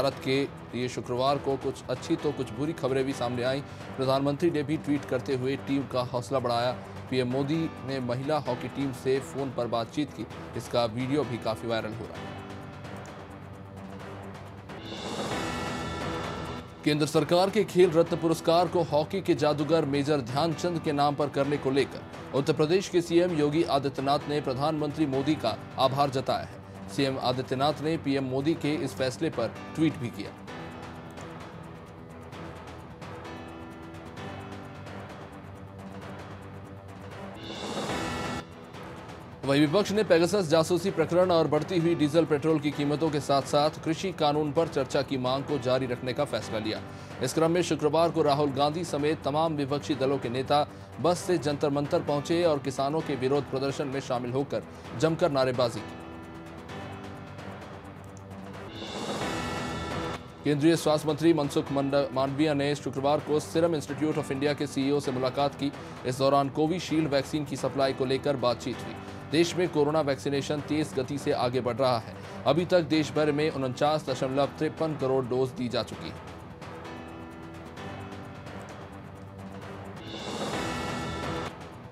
भारत के लिए शुक्रवार को कुछ अच्छी तो कुछ बुरी खबरें भी सामने आई। प्रधानमंत्री ने भी ट्वीट करते हुए टीम का हौसला बढ़ाया। पीएम मोदी ने महिला हॉकी टीम से फोन पर बातचीत की। इसका वीडियो भी काफी वायरल हो रहा है। केंद्र सरकार के खेल रत्न पुरस्कार को हॉकी के जादूगर मेजर ध्यानचंद के नाम पर करने को लेकर उत्तर प्रदेश के सीएम योगी आदित्यनाथ ने प्रधानमंत्री मोदी का आभार जताया है। सीएम आदित्यनाथ ने पीएम मोदी के इस फैसले पर ट्वीट भी किया। वहीं विपक्ष ने पेगासस जासूसी प्रकरण और बढ़ती हुई डीजल पेट्रोल की कीमतों के साथ साथ कृषि कानून पर चर्चा की मांग को जारी रखने का फैसला लिया। इस क्रम में शुक्रवार को राहुल गांधी समेत तमाम विपक्षी दलों के नेता बस से जंतर मंतर पहुंचे और किसानों के विरोध प्रदर्शन में शामिल होकर जमकर नारेबाजी की। केंद्रीय स्वास्थ्य मंत्री मनसुख मांडविया ने शुक्रवार को सीरम इंस्टीट्यूट ऑफ इंडिया के सीईओ से मुलाकात की। इस दौरान कोविशील्ड वैक्सीन की सप्लाई को लेकर बातचीत हुई। देश में कोरोना वैक्सीनेशन तेज गति से आगे बढ़ रहा है। अभी तक देश भर में 49.53 करोड़ डोज दी जा चुकी है।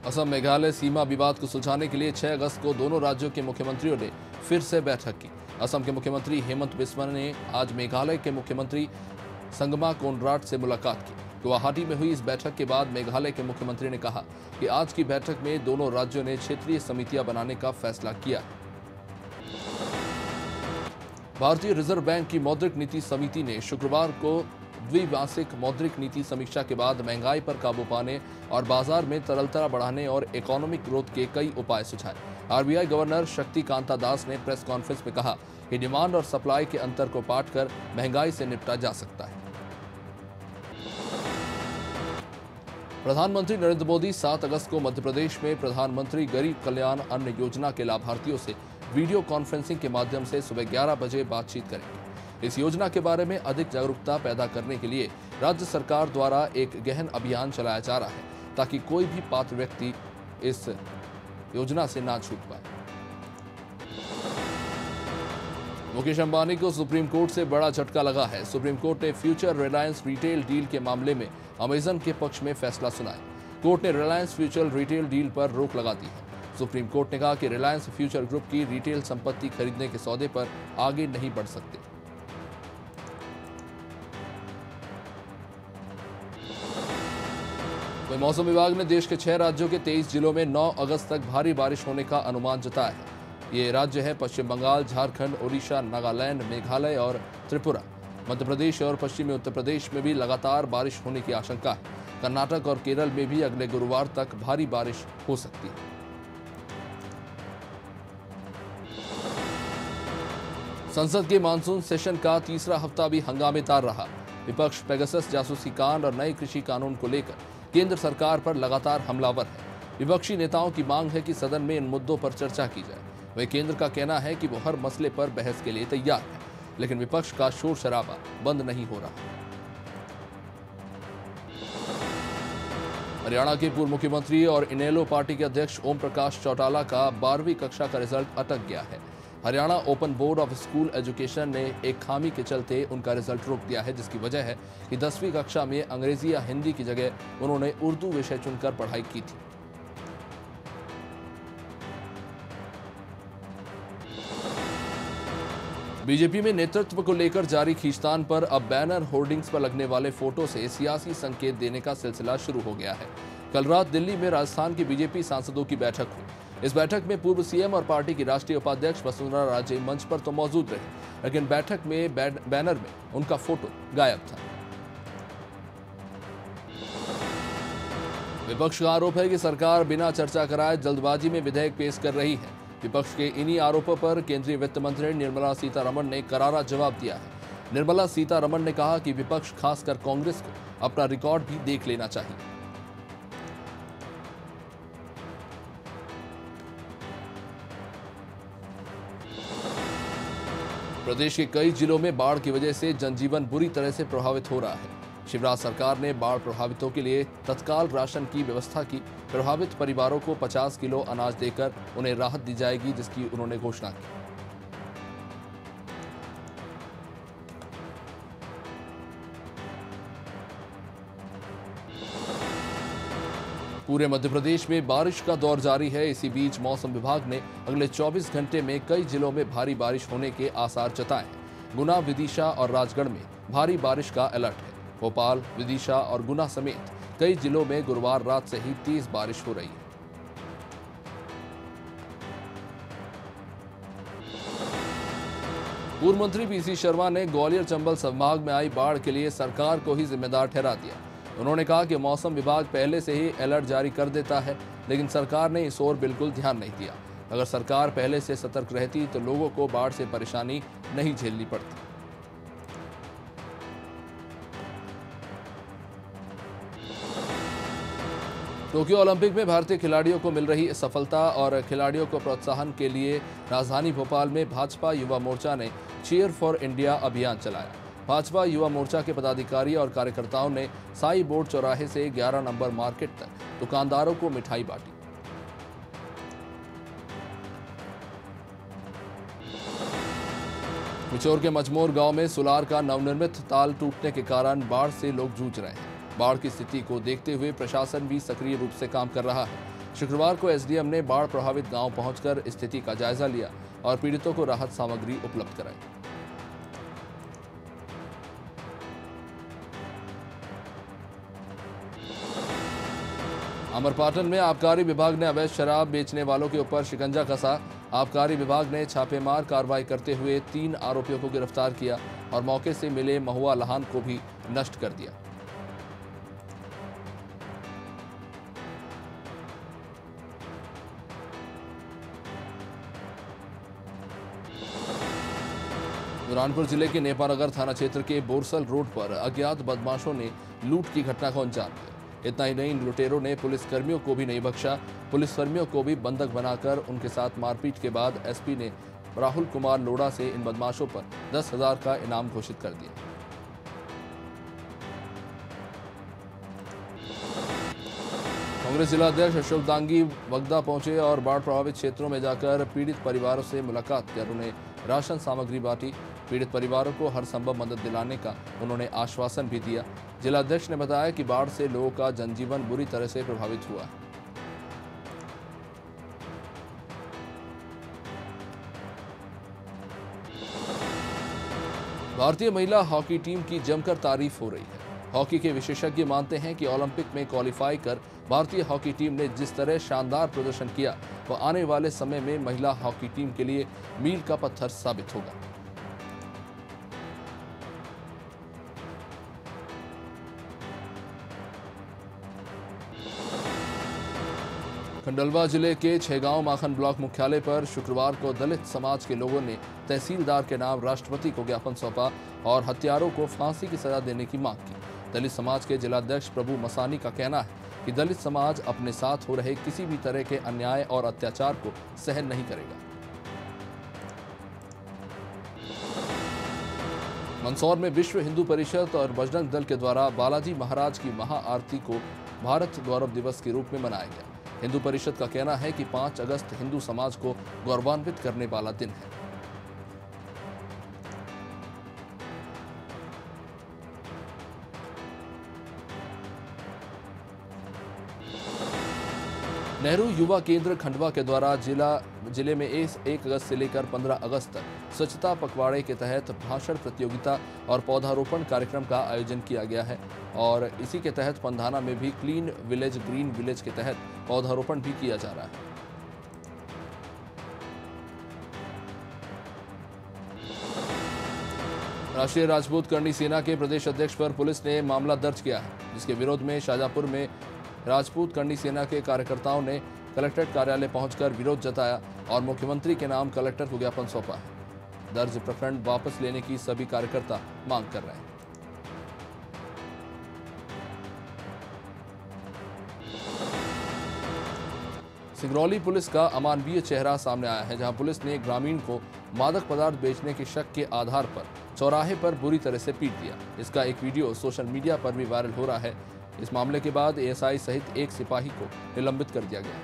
असम मेघालय सीमा विवाद को सुलझाने के लिए 6 अगस्त को दोनों राज्यों के मुख्यमंत्रियों ने फिर से बैठक की। असम के मुख्यमंत्री हेमंत बिस्वा ने आज मेघालय के मुख्यमंत्री संगमा कोनराड से मुलाकात की। गुवाहाटी में हुई इस बैठक के बाद मेघालय के मुख्यमंत्री ने कहा कि आज की बैठक में दोनों राज्यों ने क्षेत्रीय समितियां बनाने का फैसला किया। भारतीय रिजर्व बैंक की मौद्रिक नीति समिति ने शुक्रवार को द्विमासिक मौद्रिक नीति समीक्षा के बाद महंगाई पर काबू पाने और बाजार में तरलता बढ़ाने और इकोनॉमिक ग्रोथ के कई उपाय सुझाए। आरबीआई गवर्नर शक्तिकांता दास ने प्रेस कॉन्फ्रेंस में कहा कि डिमांड और सप्लाई के अंतर को पाटकर महंगाई से निपटा जा सकता है। प्रधानमंत्री नरेंद्र मोदी 7 अगस्त को मध्य प्रदेश में प्रधानमंत्री गरीब कल्याण अन्न योजना के लाभार्थियों से वीडियो कॉन्फ्रेंसिंग के माध्यम से सुबह 11 बजे बातचीत करेंगे। इस योजना के बारे में अधिक जागरूकता पैदा करने के लिए राज्य सरकार द्वारा एक गहन अभियान चलाया जा रहा है ताकि कोई भी पात्र व्यक्ति इस योजना से ना छूट पाए। मुकेश अंबानी को सुप्रीम कोर्ट से बड़ा झटका लगा है। सुप्रीम कोर्ट ने फ्यूचर रिलायंस रिटेल डील के मामले में अमेजन के पक्ष में फैसला सुनाया। कोर्ट ने रिलायंस फ्यूचर रिटेल डील पर रोक लगा दी है। सुप्रीम कोर्ट ने कहा कि रिलायंस फ्यूचर ग्रुप की रिटेल संपत्ति खरीदने के सौदे पर आगे नहीं बढ़ सकते। वहीं मौसम विभाग ने देश के 6 राज्यों के 23 जिलों में 9 अगस्त तक भारी बारिश होने का अनुमान जताया है। ये राज्य है पश्चिम बंगाल, झारखंड, ओडिशा, नागालैंड, मेघालय और त्रिपुरा। मध्य प्रदेश और पश्चिमी उत्तर प्रदेश में भी लगातार बारिश होने की आशंका है। कर्नाटक और केरल में भी अगले गुरुवार तक भारी बारिश हो सकती है। संसद के मानसून सेशन का तीसरा हफ्ता भी हंगामेदार रहा। विपक्ष पेगासस जासूसी कांड और नए कृषि कानून को लेकर केंद्र सरकार पर लगातार हमलावर है। विपक्षी नेताओं की मांग है कि सदन में इन मुद्दों पर चर्चा की जाए। वह केंद्र का कहना है कि वो हर मसले पर बहस के लिए तैयार है, लेकिन विपक्ष का शोर शराबा बंद नहीं हो रहा। हरियाणा के पूर्व मुख्यमंत्री और इनेलो पार्टी के अध्यक्ष ओम प्रकाश चौटाला का 12वीं कक्षा का रिजल्ट अटक गया है। Haryana open board of school education ने एक खामी के चलते उनका रिजल्ट रोक दिया है, जिसकी वजह है कि 10वीं कक्षा में अंग्रेजी या हिंदी की जगह उन्होंने उर्दू विषय चुनकर पढ़ाई की थी। बीजेपी में नेतृत्व को लेकर जारी खींचतान पर अब बैनर होर्डिंग्स पर लगने वाले फोटो से सियासी संकेत देने का सिलसिला शुरू हो गया है। कल रात दिल्ली में राजस्थान की बीजेपी सांसदों की बैठक हुई। इस बैठक में पूर्व सीएम और पार्टी की राष्ट्रीय उपाध्यक्ष वसुंधरा राजे मंच पर तो मौजूद रहे, लेकिन बैठक में बैनर में उनका फोटो गायब था। विपक्ष का आरोप है कि सरकार बिना चर्चा कराए जल्दबाजी में विधेयक पेश कर रही है। विपक्ष के इन्हीं आरोपों पर केंद्रीय वित्त मंत्री निर्मला सीतारमण ने करारा जवाब दिया है। निर्मला सीतारमण ने कहा कि विपक्ष, खासकर कांग्रेस को अपना रिकॉर्ड भी देख लेना चाहिए। प्रदेश के कई जिलों में बाढ़ की वजह से जनजीवन बुरी तरह से प्रभावित हो रहा है। शिवराज सरकार ने बाढ़ प्रभावितों के लिए तत्काल राशन की व्यवस्था की। प्रभावित परिवारों को 50 किलो अनाज देकर उन्हें राहत दी जाएगी, जिसकी उन्होंने घोषणा की। पूरे मध्य प्रदेश में बारिश का दौर जारी है। इसी बीच मौसम विभाग ने अगले 24 घंटे में कई जिलों में भारी बारिश होने के आसार जताए हैं। गुना, विदिशा और राजगढ़ में भारी बारिश का अलर्ट है। भोपाल, विदिशा और गुना समेत कई जिलों में गुरुवार रात से ही तेज बारिश हो रही है। पूर्व मंत्री पीसी शर्मा ने ग्वालियर चंबल संभाग में आई बाढ़ के लिए सरकार को ही जिम्मेदार ठहरा दिया। उन्होंने कहा कि मौसम विभाग पहले से ही अलर्ट जारी कर देता है, लेकिन सरकार ने इस ओर बिल्कुल ध्यान नहीं दिया। अगर सरकार पहले से सतर्क रहती तो लोगों को बाढ़ से परेशानी नहीं झेलनी पड़ती। टोक्यो ओलंपिक में भारतीय खिलाड़ियों को मिल रही सफलता और खिलाड़ियों को प्रोत्साहन के लिए राजधानी भोपाल में भाजपा युवा मोर्चा ने चीयर फॉर इंडिया अभियान चलाया। भाजपा युवा मोर्चा के पदाधिकारी और कार्यकर्ताओं ने साई बोर्ड चौराहे से 11 नंबर मार्केट तक दुकानदारों को मिठाई बांटी। मिचौर के मजमोर गांव में सुलार का नवनिर्मित ताल टूटने के कारण बाढ़ से लोग जूझ रहे हैं। बाढ़ की स्थिति को देखते हुए प्रशासन भी सक्रिय रूप से काम कर रहा है। शुक्रवार को एसडीएम ने बाढ़ प्रभावित गांव पहुंचकर स्थिति का जायजा लिया और पीड़ितों को राहत सामग्री उपलब्ध कराई। अमरपाटन में आबकारी विभाग ने अवैध शराब बेचने वालों के ऊपर शिकंजा कसा। आबकारी विभाग ने छापेमार कार्रवाई करते हुए 3 आरोपियों को गिरफ्तार किया और मौके से मिले महुआ लहान को भी नष्ट कर दिया। बुरहानपुर जिले के नेपानगर थाना क्षेत्र के बोरसल रोड पर अज्ञात बदमाशों ने लूट की घटना को अंजाम दिया। इतना ही नहीं, लुटेरों ने पुलिसकर्मियों को भी नहीं बख्शा। पुलिसकर्मियों को भी बंधक बनाकर उनके साथ मारपीट के बाद एसपी ने राहुल कुमार लोढ़ा से इन बदमाशों पर 10,000 का इनाम घोषित कर दिया। कांग्रेस जिलाध्यक्ष अशोक दांगी वगदा पहुंचे और बाढ़ प्रभावित क्षेत्रों में जाकर पीड़ित परिवारों से मुलाकात कर उन्हें राशन सामग्री बांटी। पीड़ित परिवारों को हर संभव मदद दिलाने का उन्होंने आश्वासन भी दिया। जिलाध्यक्ष ने बताया कि बाढ़ से लोगों का जनजीवन बुरी तरह से प्रभावित हुआ है। भारतीय महिला हॉकी टीम की जमकर तारीफ हो रही है। हॉकी के विशेषज्ञ मानते हैं कि ओलंपिक में क्वालिफाई कर भारतीय हॉकी टीम ने जिस तरह शानदार प्रदर्शन किया, वह आने वाले समय में महिला हॉकी टीम के लिए मील का पत्थर साबित होगा। खंडलवा जिले के छेगांव माखन ब्लॉक मुख्यालय पर शुक्रवार को दलित समाज के लोगों ने तहसीलदार के नाम राष्ट्रपति को ज्ञापन सौंपा और हत्यारों को फांसी की सजा देने की मांग की। दलित समाज के जिलाध्यक्ष प्रभु मसानी का कहना है कि दलित समाज अपने साथ हो रहे किसी भी तरह के अन्याय और अत्याचार को सहन नहीं करेगा। मंदसौर में विश्व हिंदू परिषद और बजरंग दल के द्वारा बालाजी महाराज की महाआरती को भारत गौरव दिवस के रूप में मनाया गया। हिंदू परिषद का कहना है कि 5 अगस्त हिंदू समाज को गौरवान्वित करने वाला दिन है। नेहरू युवा केंद्र खंडवा के द्वारा जिले में 1 अगस्त से लेकर 15 अगस्त तक स्वच्छता पखवाड़े के तहत भाषण प्रतियोगिता और पौधारोपण कार्यक्रम का आयोजन किया गया है और इसी के तहत पंधाना में भी क्लीन विलेज ग्रीन विलेज के तहत पौधारोपण भी किया जा रहा है। राष्ट्रीय राजपूत करणी सेना के प्रदेश अध्यक्ष पर पुलिस ने मामला दर्ज किया है, जिसके विरोध में शाजापुर में राजपूत करणी सेना के कार्यकर्ताओं ने कलेक्ट्रेट कार्यालय पहुंचकर विरोध जताया और मुख्यमंत्री के नाम कलेक्टर को ज्ञापन सौंपा है। दर्ज प्रकरण वापस लेने की सभी कार्यकर्ता मांग कर रहे हैं। सिंगरौली पुलिस का अमानवीय चेहरा सामने आया है, जहां पुलिस ने एक ग्रामीण को मादक पदार्थ बेचने के शक के आधार पर चौराहे पर बुरी तरह से पीट दिया। इसका एक वीडियो सोशल मीडिया पर भी वायरल हो रहा है। इस मामले के बाद एएसआई सहित एक सिपाही को निलंबित कर दिया गया।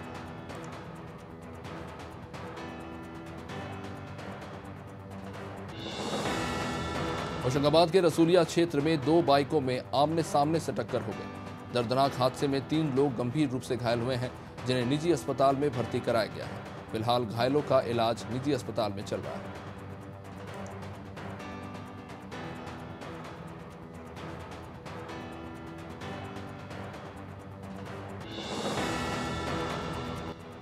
होशंगाबाद के रसूलिया क्षेत्र में 2 बाइकों में आमने सामने से टक्कर हो गई। दर्दनाक हादसे में 3 लोग गंभीर रूप से घायल हुए हैं, जिन्हें निजी अस्पताल में भर्ती कराया गया है। फिलहाल घायलों का इलाज निजी अस्पताल में चल रहा है।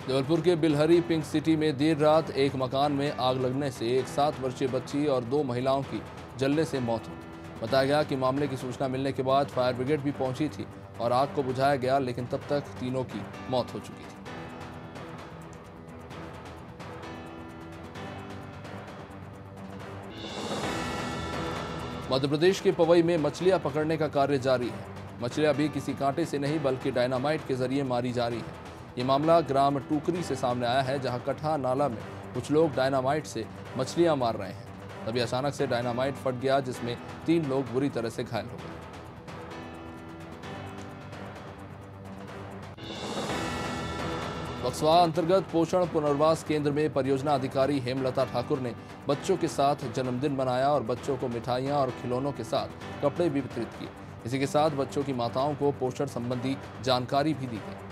जबलपुर के बिलहरी पिंक सिटी में देर रात एक मकान में आग लगने से एक 7 वर्षीय बच्ची और 2 महिलाओं की जलने से मौत हो गई। बताया गया कि मामले की सूचना मिलने के बाद फायर ब्रिगेड भी पहुंची थी और आग को बुझाया गया, लेकिन तब तक तीनों की मौत हो चुकी थी। मध्य प्रदेश के पवई में मछलियां पकड़ने का कार्य जारी है। मछलियां भी किसी कांटे से नहीं बल्कि डायनामाइट के जरिए मारी जा रही है। ये मामला ग्राम टूकरी से सामने आया है, जहां कठा नाला में कुछ लोग डायनामाइट से मछलियां मार रहे हैं। तभी अचानक से डायनामाइट फट गया, जिसमें 3 लोग बुरी तरह से घायल हो गए। बक्सवा अंतर्गत पोषण पुनर्वास केंद्र में परियोजना अधिकारी हेमलता ठाकुर ने बच्चों के साथ जन्मदिन मनाया और बच्चों को मिठाइयां और खिलौनों के साथ कपड़े भी वितरित किए। इसी के साथ बच्चों की माताओं को पोषण संबंधी जानकारी भी दी गई।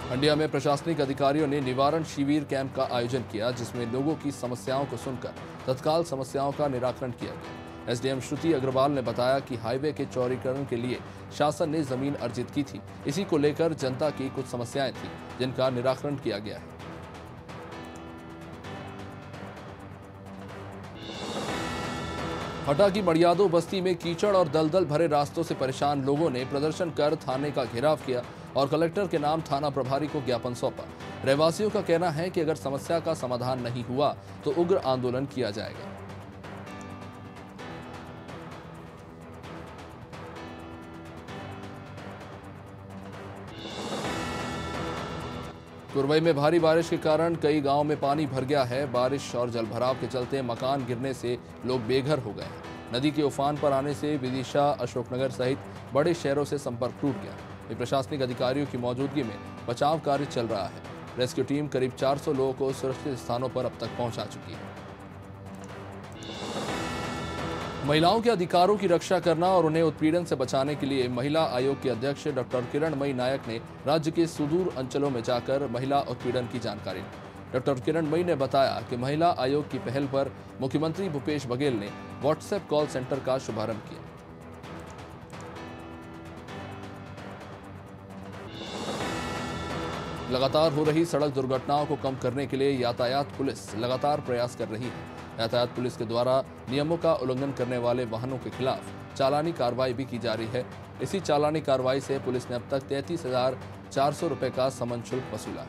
हंडिया में प्रशासनिक अधिकारियों ने निवारण शिविर कैंप का आयोजन किया, जिसमें लोगों की समस्याओं को सुनकर तत्काल समस्याओं का निराकरण किया गया। एसडीएम श्रुति अग्रवाल ने बताया कि हाईवे के चौड़ीकरण के लिए शासन ने जमीन अर्जित की थी। इसी को लेकर जनता की कुछ समस्याएं थी, जिनका निराकरण किया गया है। हटा की मड़ियादो बस्ती में कीचड़ और दलदल भरे रास्तों से परेशान लोगों ने प्रदर्शन कर थाने का घेराव किया और कलेक्टर के नाम थाना प्रभारी को ज्ञापन सौंपा। रहवासियों का कहना है कि अगर समस्या का समाधान नहीं हुआ तो उग्र आंदोलन किया जाएगा। कुरवई में भारी बारिश के कारण कई गांवों में पानी भर गया है। बारिश और जलभराव के चलते मकान गिरने से लोग बेघर हो गए हैं। नदी के उफान पर आने से विदिशा, अशोकनगर सहित बड़े शहरों से संपर्क टूट गया। प्रशासनिक अधिकारियों की मौजूदगी में बचाव कार्य चल रहा है। रेस्क्यू टीम करीब 400 लोगों को सुरक्षित स्थानों पर अब तक पहुंचा चुकी है। महिलाओं के अधिकारों की रक्षा करना और उन्हें उत्पीड़न से बचाने के लिए महिला आयोग की अध्यक्ष डॉक्टर किरणमयी नायक ने राज्य के सुदूर अंचलों में जाकर महिला उत्पीड़न की जानकारी ली। डॉक्टर किरणमयी ने बताया कि महिला आयोग की पहल पर मुख्यमंत्री भूपेश बघेल ने व्हाट्सएप कॉल सेंटर का शुभारंभ किया। लगातार हो रही सड़क दुर्घटनाओं को कम करने के लिए यातायात पुलिस लगातार प्रयास कर रही है। यातायात पुलिस के द्वारा नियमों का उल्लंघन करने वाले वाहनों के खिलाफ चालानी कार्रवाई भी की जा रही है। इसी चालानी कार्रवाई से पुलिस ने अब तक 33,400 रुपए का समन शुल्क वसूला।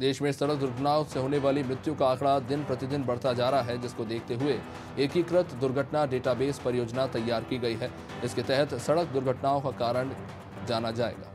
देश में सड़क दुर्घटनाओं से होने वाली मृत्यु का आंकड़ा दिन प्रतिदिन बढ़ता जा रहा है, जिसको देखते हुए एकीकृत दुर्घटना डेटाबेस परियोजना तैयार की गई है। इसके तहत सड़क दुर्घटनाओं का कारण जाना जाएगा।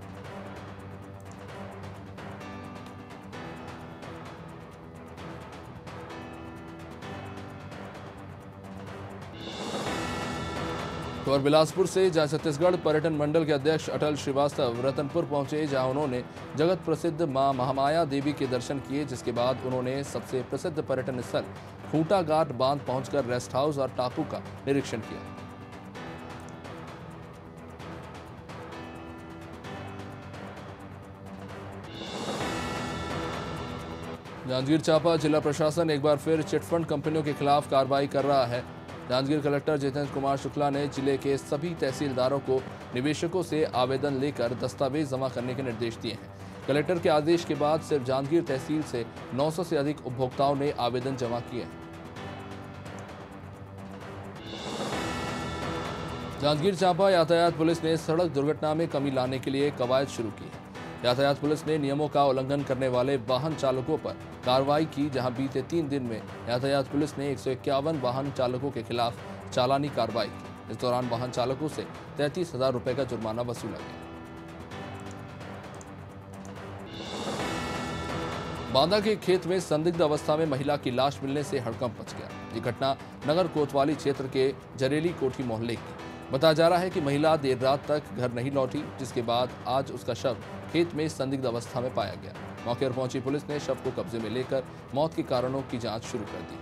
और बिलासपुर से जहां छत्तीसगढ़ पर्यटन मंडल के अध्यक्ष अटल श्रीवास्तव रतनपुर पहुंचे, जहां उन्होंने जगत प्रसिद्ध मां महामाया देवी के दर्शन किए, जिसके बाद उन्होंने सबसे प्रसिद्ध पर्यटन स्थल खूंटा घाट बांध पहुंचकर रेस्ट हाउस और टापू का निरीक्षण किया। जांजगीर चांपा जिला प्रशासन एक बार फिर चिटफंड कंपनियों के खिलाफ कार्रवाई कर रहा है। जांजगीर कलेक्टर जितेंद्र कुमार शुक्ला ने जिले के सभी तहसीलदारों को निवेशकों से आवेदन लेकर दस्तावेज जमा करने के निर्देश दिए हैं। कलेक्टर के आदेश के बाद सिर्फ जांजगीर तहसील से 900 से अधिक उपभोक्ताओं ने आवेदन जमा किए हैं। जांजगीर चांपा यातायात पुलिस ने सड़क दुर्घटना में कमी लाने के लिए कवायद शुरू की है। यातायात पुलिस ने नियमों का उल्लंघन करने वाले वाहन चालकों पर कार्रवाई की, जहां बीते 3 दिन में यातायात पुलिस ने 151 वाहन चालकों के खिलाफ चालानी कार्रवाई की। इस दौरान वाहन चालकों से 33,000 रुपए का जुर्माना वसूला गया। बांदा के खेत में संदिग्ध अवस्था में महिला की लाश मिलने से हड़कंप मच गया। ये घटना नगर कोतवाली क्षेत्र के जरेली कोठी मोहल्ले की। बताया जा रहा है कि महिला देर रात तक घर नहीं लौटी, जिसके बाद आज उसका शव खेत में संदिग्ध अवस्था में पाया गया। मौके पर पहुंची पुलिस ने शव को कब्जे में लेकर मौत के कारणों की जांच शुरू कर दी।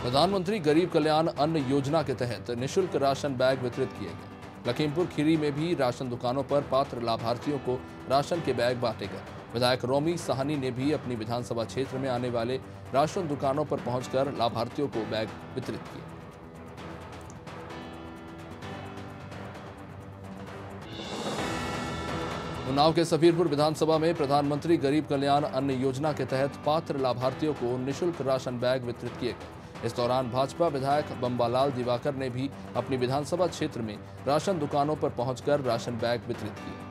प्रधानमंत्री गरीब कल्याण अन्न योजना के तहत निःशुल्क राशन बैग वितरित किए गए। लखीमपुर खीरी में भी राशन दुकानों पर पात्र लाभार्थियों को राशन के बैग बांटे गए। विधायक रोमी साहनी ने भी अपनी विधानसभा क्षेत्र में आने वाले राशन दुकानों पर पहुंचकर लाभार्थियों को बैग वितरित किए। उन्नाव के सफीरपुर विधानसभा में प्रधानमंत्री गरीब कल्याण अन्न योजना के तहत पात्र लाभार्थियों को निःशुल्क राशन बैग वितरित किए गए। इस दौरान भाजपा विधायक बम्बालाल दिवाकर ने भी अपनी विधानसभा क्षेत्र में राशन दुकानों पर पहुंचकर राशन बैग वितरित किए।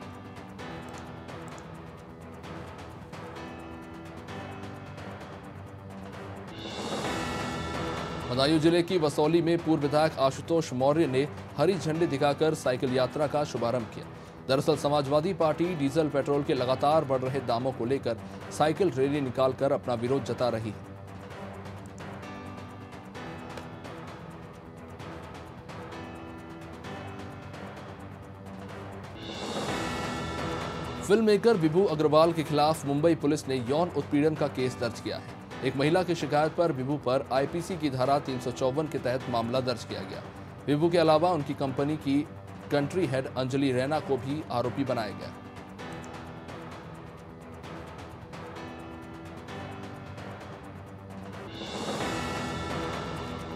बदायूं जिले की वसौली में पूर्व विधायक आशुतोष मौर्य ने हरी झंडी दिखाकर साइकिल यात्रा का शुभारंभ किया। दरअसल समाजवादी पार्टी डीजल पेट्रोल के लगातार बढ़ रहे दामों को लेकर साइकिल रैली निकालकर अपना विरोध जता रही है। फिल्म मेकर विभू अग्रवाल के खिलाफ मुंबई पुलिस ने यौन उत्पीड़न का केस दर्ज किया है। एक महिला की शिकायत पर विभू पर आईपीसी की धारा 354 के तहत मामला दर्ज किया गया। विभू के अलावा उनकी कंपनी की कंट्री हेड अंजलि रैना को भी आरोपी बनाया गया।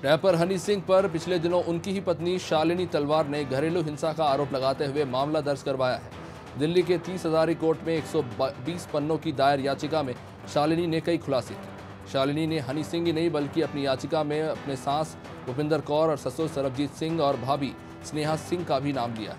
रैपर हनी सिंह पर पिछले दिनों उनकी ही पत्नी शालिनी तलवार ने घरेलू हिंसा का आरोप लगाते हुए मामला दर्ज करवाया है। दिल्ली के 30 हजारी कोर्ट में 120 पन्नों की दायर याचिका में शालिनी ने कई खुलासे किए। शालिनी ने हनी सिंह ही नहीं बल्कि अपनी याचिका में अपने सास भूपिंदर कौर और ससुर सरबजीत सिंह और भाभी स्नेहा सिंह का भी नाम लिया है।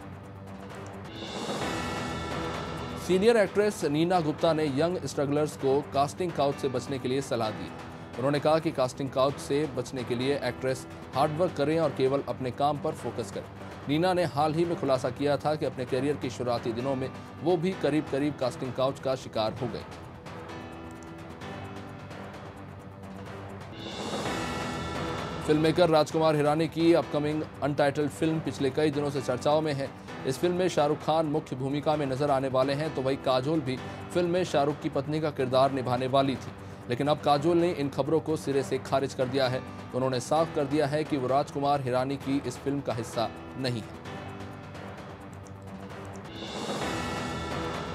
सीनियर एक्ट्रेस नीना गुप्ता ने यंग स्ट्रगलर्स को कास्टिंग काउच से बचने के लिए सलाह दी। उन्होंने कहा कि कास्टिंग काउच से बचने के लिए एक्ट्रेस हार्डवर्क करें और केवल अपने काम पर फोकस करें। नीना ने हाल ही में खुलासा किया था कि अपने करियर के शुरुआती दिनों में वो भी करीब कास्टिंग काउच का शिकार हो गई। फिल्म मेकर राजकुमार हिरानी की अपकमिंग अनटाइटल्ड फिल्म पिछले कई दिनों से चर्चाओं में है। इस फिल्म में शाहरुख खान मुख्य भूमिका में नजर आने वाले हैं, तो वही काजोल भी फिल्म में शाहरुख की पत्नी का किरदार निभाने वाली थी। लेकिन अब काजोल ने इन खबरों को सिरे से खारिज कर दिया है। उन्होंने साफ कर दिया है कि वो राजकुमार हिरानी की इस फिल्म का हिस्सा नहीं है।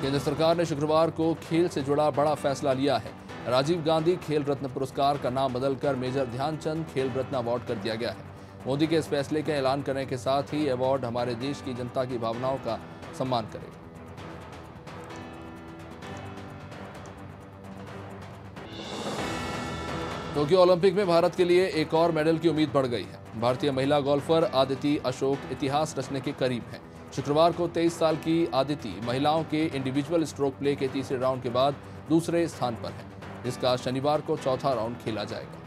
केंद्र सरकार ने शुक्रवार को खेल से जुड़ा बड़ा फैसला लिया है। राजीव गांधी खेल रत्न पुरस्कार का नाम बदलकर मेजर ध्यानचंद खेल रत्न अवार्ड कर दिया गया है। मोदी के इस फैसले के ऐलान करने के साथ ही अवार्ड हमारे देश की जनता की भावनाओं का सम्मान करेगा। टोक्यो ओलंपिक में भारत के लिए एक और मेडल की उम्मीद बढ़ गई है। भारतीय महिला गोल्फर आदिति अशोक इतिहास रचने के करीब हैं। शुक्रवार को 23 साल की आदिति महिलाओं के इंडिविजुअल स्ट्रोक प्ले के तीसरे राउंड के बाद दूसरे स्थान पर है, जिसका शनिवार को चौथा राउंड खेला जाएगा।